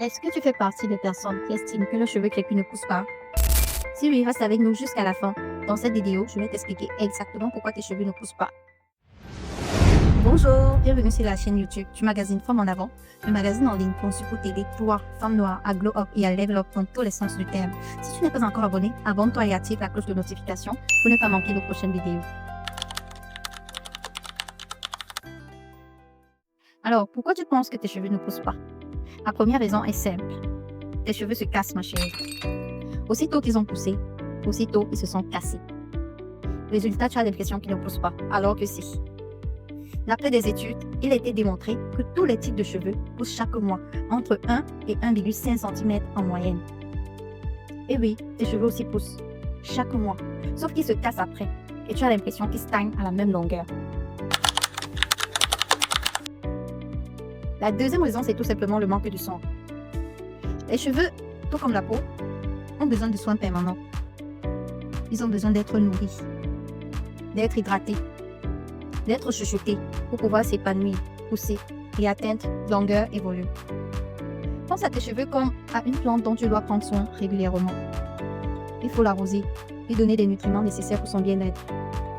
Est-ce que tu fais partie des personnes qui estiment que le cheveu crépus ne pousse pas? Si oui, reste avec nous jusqu'à la fin. Dans cette vidéo, je vais t'expliquer exactement pourquoi tes cheveux ne poussent pas. Bonjour, bienvenue sur la chaîne YouTube du magazine Femmes en avant, le magazine en ligne conçu pour t'aider, toi, femme noire, à glow up et à level up dans tous les sens du terme. Si tu n'es pas encore abonné, abonne-toi et active la cloche de notification pour ne pas manquer nos prochaines vidéos. Alors, pourquoi tu penses que tes cheveux ne poussent pas? La première raison est simple. Tes cheveux se cassent, ma chérie. Aussitôt qu'ils ont poussé, aussitôt ils se sont cassés. Résultat, tu as l'impression qu'ils ne poussent pas, alors que si. D'après des études, il a été démontré que tous les types de cheveux poussent chaque mois, entre 1 et 1,5 cm en moyenne. Et oui, tes cheveux aussi poussent, chaque mois, sauf qu'ils se cassent après, et tu as l'impression qu'ils stagnent à la même longueur. La deuxième raison, c'est tout simplement le manque de soin. Les cheveux, tout comme la peau, ont besoin de soins permanents. Ils ont besoin d'être nourris, d'être hydratés, d'être chuchotés pour pouvoir s'épanouir, pousser et atteindre longueur et volume. Pense à tes cheveux comme à une plante dont tu dois prendre soin régulièrement. Il faut l'arroser et donner les nutriments nécessaires pour son bien-être.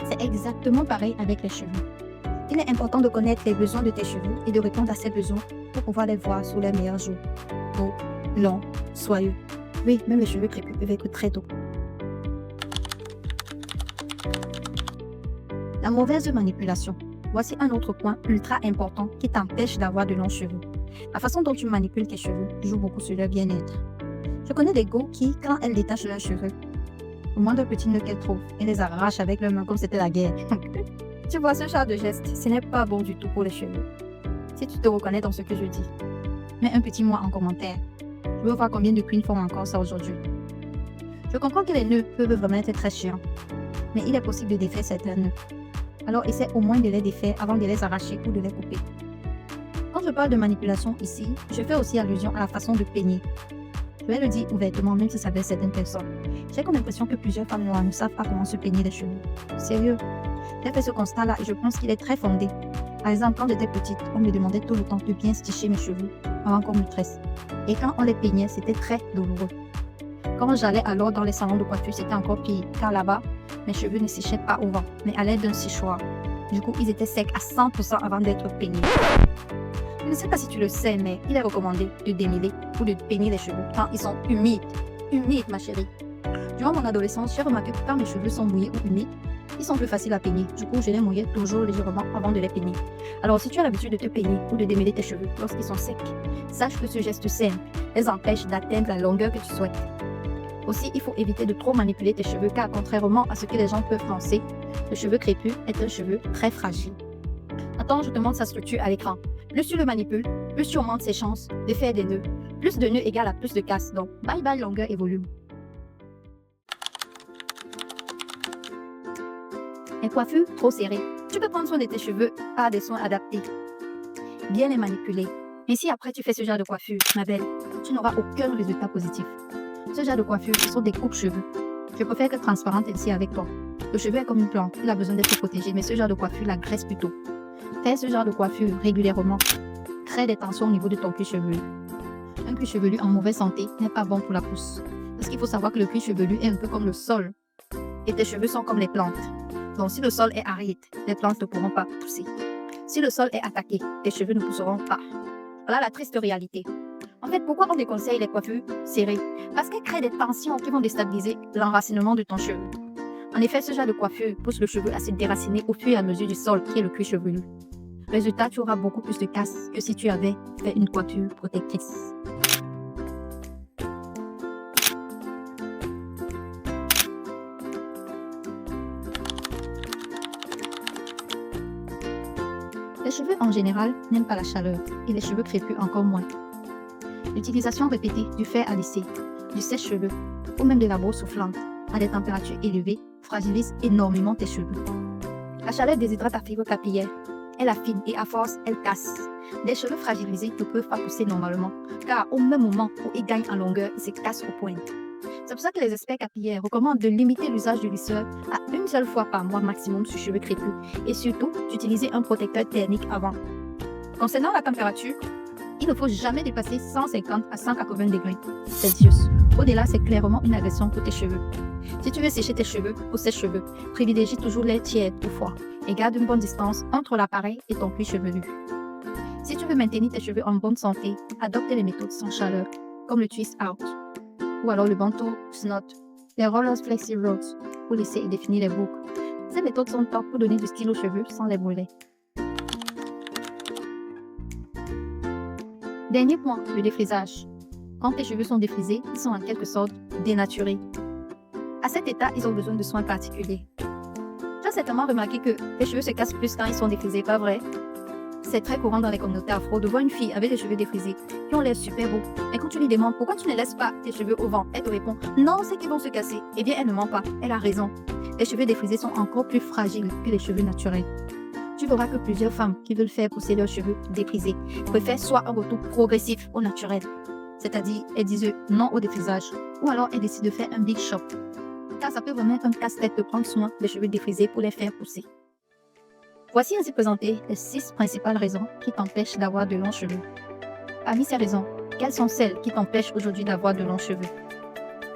C'est exactement pareil avec les cheveux. Il est important de connaître les besoins de tes cheveux et de répondre à ces besoins pour pouvoir les voir sous les meilleurs jours. Beaux, longs, soyeux. Oui, même les cheveux crépus peuvent être très doux. La mauvaise manipulation. Voici un autre point ultra important qui t'empêche d'avoir de longs cheveux. La façon dont tu manipules tes cheveux joue beaucoup sur leur bien-être. Je connais des go qui, quand elles détachent leurs cheveux, au moindre petit nœud qu'elles trouvent, elles les arrachent avec leurs mains comme c'était la guerre. Tu vois, ce genre de geste, ce n'est pas bon du tout pour les cheveux. Si tu te reconnais dans ce que je dis, mets un petit moi en commentaire. Je veux voir combien de queens font encore ça aujourd'hui. Je comprends que les nœuds peuvent vraiment être très chiants, mais il est possible de défaire certains nœuds. Alors essaie au moins de les défaire avant de les arracher ou de les couper. Quand je parle de manipulation ici, je fais aussi allusion à la façon de peigner. Je vais le dire ouvertement, même si ça blesse certaines personnes. J'ai comme l'impression que plusieurs femmes noires ne savent pas comment se peigner les cheveux. Sérieux. J'ai fait ce constat-là et je pense qu'il est très fondé. Par exemple, quand j'étais petite, on me demandait tout le temps de bien sticher mes cheveux avant qu'on me tresse. Et quand on les peignait, c'était très douloureux. Quand j'allais alors dans les salons de coiffure, c'était encore pire, car là-bas, mes cheveux ne séchaient pas au vent, mais à l'aide d'un séchoir. Du coup, ils étaient secs à 100% avant d'être peignés. Je ne sais pas si tu le sais, mais il est recommandé de démêler ou de peigner les cheveux quand ils sont humides. Humides, ma chérie. Durant mon adolescence, j'ai remarqué que quand mes cheveux sont mouillés ou humides, ils sont plus faciles à peigner. Du coup, je les mouillais toujours légèrement avant de les peigner. Alors, si tu as l'habitude de te peigner ou de démêler tes cheveux lorsqu'ils sont secs, sache que ce geste simple les empêche d'atteindre la longueur que tu souhaites. Aussi, il faut éviter de trop manipuler tes cheveux car contrairement à ce que les gens peuvent penser, le cheveu crépus est un cheveu très fragile. Attends, je te montre sa structure à l'écran. Plus tu le manipules, plus tu augmentes ses chances de faire des nœuds. Plus de nœuds égale à plus de casse. Donc, bye bye longueur et volume. Les coiffures trop serrées. Tu peux prendre soin de tes cheveux par des soins adaptés. Bien les manipuler. Mais si après tu fais ce genre de coiffure, ma belle, tu n'auras aucun résultat positif. Ce genre de coiffure, ce sont des coupes-cheveux. Je préfère être transparente ainsi avec toi. Le cheveu est comme une plante, il a besoin d'être protégé, mais ce genre de coiffure la graisse plutôt. Fais ce genre de coiffure régulièrement. Crée des tensions au niveau de ton cuir chevelu. Un cuir chevelu en mauvaise santé n'est pas bon pour la pousse. Parce qu'il faut savoir que le cuir chevelu est un peu comme le sol. Et tes cheveux sont comme les plantes. Donc si le sol est aride, les plantes ne pourront pas pousser. Si le sol est attaqué, tes cheveux ne pousseront pas. Voilà la triste réalité. En fait, pourquoi on déconseille les coiffures serrées? Parce qu'elles créent des tensions qui vont déstabiliser l'enracinement de ton cheveu. En effet, ce genre de coiffure pousse le cheveu à se déraciner au fur et à mesure du sol qui est le cuir chevelu. Résultat, tu auras beaucoup plus de casse que si tu avais fait une coiffure protectrice. Les cheveux en général n'aiment pas la chaleur et les cheveux crépus encore moins. L'utilisation répétée du fer à lisser, du sèche-cheveux ou même de la brosse soufflante à des températures élevées fragilise énormément tes cheveux. La chaleur déshydrate ta fibre capillaire, elle affine et à force, elle casse. Des cheveux fragilisés ne peuvent pas pousser normalement car au même moment où ils gagnent en longueur, ils se cassent au point. C'est pour ça que les experts capillaires recommandent de limiter l'usage du lisseur à une seule fois par mois maximum sur cheveux crépus et surtout d'utiliser un protecteur thermique avant. Concernant la température, Il ne faut jamais dépasser 150 à 180 degrés Celsius. Au-delà, c'est clairement une agression pour tes cheveux. Si tu veux sécher tes cheveux ou sèche-cheveux, privilégie toujours les tièdes ou froids et garde une bonne distance entre l'appareil et ton cuir chevelu. Si tu veux maintenir tes cheveux en bonne santé, adopte les méthodes sans chaleur, comme le twist out, ou alors le bandeau snot, les rollers flexi rolls pour lisser et définir les boucles. Ces méthodes sont top pour donner du style aux cheveux sans les brûler. Dernier point, le défrisage. Quand tes cheveux sont défrisés, ils sont en quelque sorte dénaturés. À cet état, ils ont besoin de soins particuliers. Tu as certainement remarqué que tes cheveux se cassent plus quand ils sont défrisés, pas vrai? C'est très courant dans les communautés afro de voir une fille avec des cheveux défrisés qui ont l'air super beaux. Et quand tu lui demandes pourquoi tu ne laisses pas tes cheveux au vent, elle te répond non, c'est qu'ils vont se casser. Eh bien, elle ne ment pas, elle a raison. Les cheveux défrisés sont encore plus fragiles que les cheveux naturels. Tu verras que plusieurs femmes qui veulent faire pousser leurs cheveux défrisés préfèrent soit un retour progressif au naturel, c'est-à-dire elles disent non au défrisage, ou alors elles décident de faire un big shop. Car ça peut vraiment être un casse-tête de prendre soin des cheveux défrisés pour les faire pousser. Voici ainsi présentées les 6 principales raisons qui t'empêchent d'avoir de longs cheveux. Parmi ces raisons, quelles sont celles qui t'empêchent aujourd'hui d'avoir de longs cheveux?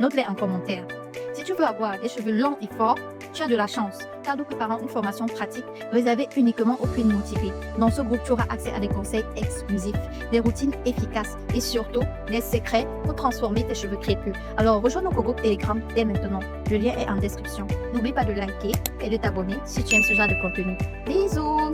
Note-les en commentaire. Si tu veux avoir des cheveux longs et forts, tu as de la chance, car nous préparons une formation pratique réservée uniquement aux queens motivées. Dans ce groupe, tu auras accès à des conseils exclusifs, des routines efficaces et surtout des secrets pour transformer tes cheveux crépus. Alors rejoins notre groupe Telegram dès maintenant. Le lien est en description. N'oublie pas de liker et de t'abonner si tu aimes ce genre de contenu. Bisous!